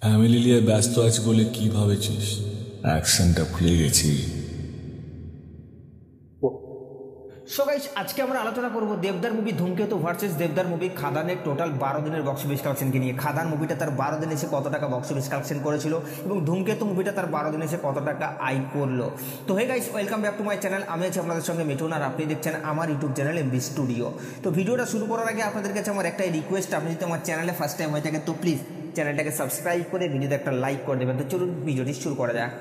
Family নিয়ে ব্যস্ত আছি বলে কি ভাবেছিস? অ্যাকশনটা ভুলে গেছি। সো গাইস, আজকে আমরা আলোচনা করব দেবদার মুভি ধূমকেতু ভার্সেস দেবদার মুভি খাদানের টোটাল 12 দিনের বক্স অফিস কালেকশনকে নিয়ে। খাদান মুভিটা তার 12 দিনে এসে কত টাকা বক্স অফিস কালেকশন করেছিল এবং ধূমকেতু মুভিটা তার 12 দিনে এসে কত টাকা আয় করলো। তো hey guys, welcome back to my channel. আমি আছি আপনাদের সঙ্গে মিঠুন, আর আপনি দেখছেন আমার ইউটিউব চ্যানেল এমবি স্টুডিও। তো ভিডিওটা শুরু করার আগে আপনাদের কাছে আমার একটাই রিকোয়েস্ট, আপনি যদি আমার চ্যানেলে ফার্স্ট টাইম হয়ে থাকে তো প্লিজ চ্যানেলটাকে সাবস্ক্রাইব করে ভিডিওতে একটা লাইক করে দেবেন। তো চলুন ভিডিওটি শুরু করা যাক।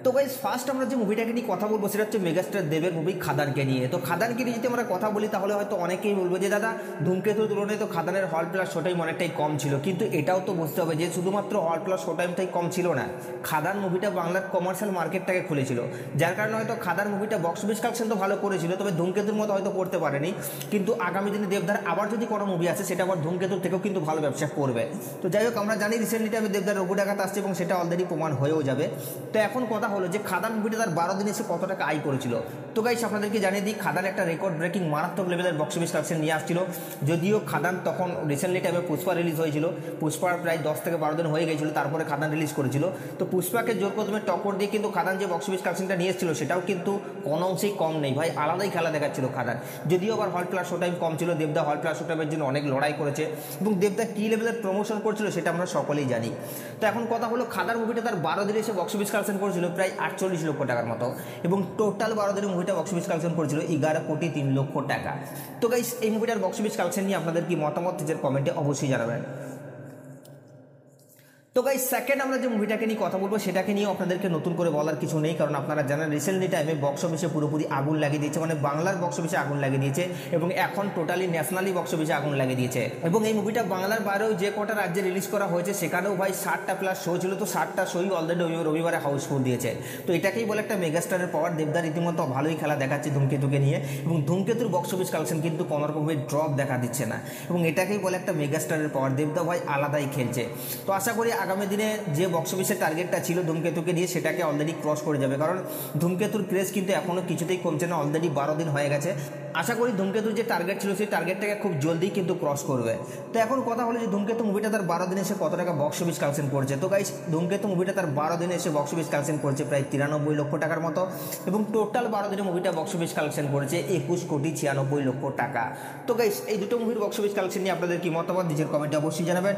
তো গাইস, ফার্স্ট আমরা যে মুভিটাকে নিয়ে কথা বলবো সেটা হচ্ছে মেগাস্টার দেবের মুভি খাদানকে নিয়ে। তো খাদানকে নিয়ে যদি আমরা কথা বলি তাহলে হয়তো অনেকেই বলবো যে দাদা ধূমকেতুর তুলনায় তো খাদানের হল প্লাস শো টাইম অনেকটাই কম ছিল, কিন্তু এটাও তো বুঝতে হবে যে শুধুমাত্র হল প্লাস শো টাইমটাই কম ছিল না, খাদান মুভিটা বাংলার কমার্শিয়াল মার্কেটটাকে খুলেছিল, যার কারণে হয়তো খাদান মুভিটা বক্স অফিস কালেকশন তো ভালো করেছিল, তবে ধূমকেতুর মতো হয়তো করতে পারেনি। কিন্তু আগামী দিনে দেবদার আবার যদি কোনো মুভি আসে সেটা আবার ধূমকেতুর থেকেও কিন্তু ভালো ব্যবসা করবে। তো যাই হোক, আমরা জানি রিসেন্টলি টাইমে দেবদার রঘু ডাকাত আসছে এবং সেটা অলরেডি প্রমাণ হয়েও যাবে। তো এখন কথা হলো যে খাদান মুভিটা তার 12 দিনে এসে কত টাকা আয় করেছিল। তো গাইস, আপনাদেরকে জানিয়ে দিই, খাদান একটা রেকর্ড ব্রেকিং মারাত্মক লেভেলের বক্স অফিস কালেকশন নিয়ে আসছিল। যদিও খাদান তখন রিসেন্টলি টাইমে পুষ্পা রিলিজ হয়েছিল, পুষ্পার প্রায় 10 থেকে 12 দিন হয়ে গেছিল, তারপরে খাদান রিলিজ করেছিল। তো পুষ্পাকে জোর কদমে টক্কর দিয়ে কিন্তু খাদান যে বক্স অফিস কালেকশনটা নিয়ে এসেছিল সেটাও কিন্তু কোনো অংশেই কম নেই ভাই, আলাদাই খেলা দেখাচ্ছিল খাদান। যদিও আবার হল প্লাস শো টাইম কম ছিল, দেবদা হল প্লাস শো টাইমের জন্য অনেক লড়াই করেছে এবং দেবদা কী লেভেলের প্রমোশন করছিল সেটা আমরা সকলেই জানি। তো এখন কথা হলো, খাদান মুভিটা তার 12 দিনে এসে বক্স অফিস কালেকশন করেছিল প্রায় 48 লক্ষ টাকার মতো এবং টোটাল 12 দিনে মুভিটা বক্স অফিস কালেকশন করেছিল 11,03,00,000 টাকা। তো গাইস, এই মুভিটার বক্স অফিস কালেকশন নিয়ে আপনাদের কি মতামত নিজের কমেন্টে অবশ্যই জানাবেন। তো গাইস, সেকেন্ড আমরা যে মুভিটাকে নিয়ে কথা বলবো সেটাকে নিয়ে আপনাদেরকে নতুন করে বলার কিছু নেই, কারণ আপনারা জানেন রিসেন্টলি টাইমে বক্স অফিসে পুরোপুরি আগুন লাগিয়ে দিয়েছে, মানে বাংলার বক্স অফিসে আগুন লাগিয়ে দিয়েছে এবং এখন টোটালি ন্যাশনালি বক্স অফিসে আগুন লাগিয়ে দিয়েছে। এবং এই মুভিটা বাংলার বাইরেও যে কটা রাজ্যে রিলিজ করা হয়েছে সেখানেও ভাই 60টা প্লাস শো ছিল, তো 60টা শোই অলরেডি রবিবারে হাউসফুল দিয়েছে। তো এটাকেই বলে একটা মেগাস্টারের পাওয়ার। দেবদার রীতিমতো ভালোই খেলা দেখাচ্ছে ধূমকেতুকে নিয়ে এবং ধূমকেতুর বক্স অফিস কালেকশন কিন্তু কোনো রকমের ড্রপ দেখা দিচ্ছে না এবং এটাকেই বলে একটা মেগাস্টারের পাওয়ার। দেবদা ভাই আলাদাই খেলছে। তো আশা করি আগামী দিনে যে বক্স অফিসের টার্গেটটা ছিল ধূমকেতুকে দিয়ে সেটাকে অলরেডি ক্রস করে যাবে, কারণ ধূমকেতুর ক্রেজ কিন্তু এখনও কিছুতেই কমছে না, অলরেডি 12 দিন হয়ে গেছে। আশা করি ধূমকেতুর যে টার্গেট ছিল সেই টার্গেটটাকে খুব জলদি কিন্তু ক্রস করবে। তো এখন কথা হলো যে ধূমকেতু মুভিটা তার 12 দিনে এসে কত টাকা বক্স অফিস কালেকশন করছে। তো গাইস, ধূমকেতু মুভিটা তার 12 দিনে এসে বক্স অফিস কালেকশন করছে প্রায় 93 লক্ষ টাকার মতো এবং টোটাল 12 দিনে মুভিটা বক্স অফিস কালেকশন করেছে 21,96,00,000 টাকা। তো গাইস, এই দুটো মুভির বক্স অফিস কালেকশন নিয়ে আপনাদের কি মতামত নিজের কমেন্টে অবশ্যই জানাবেন।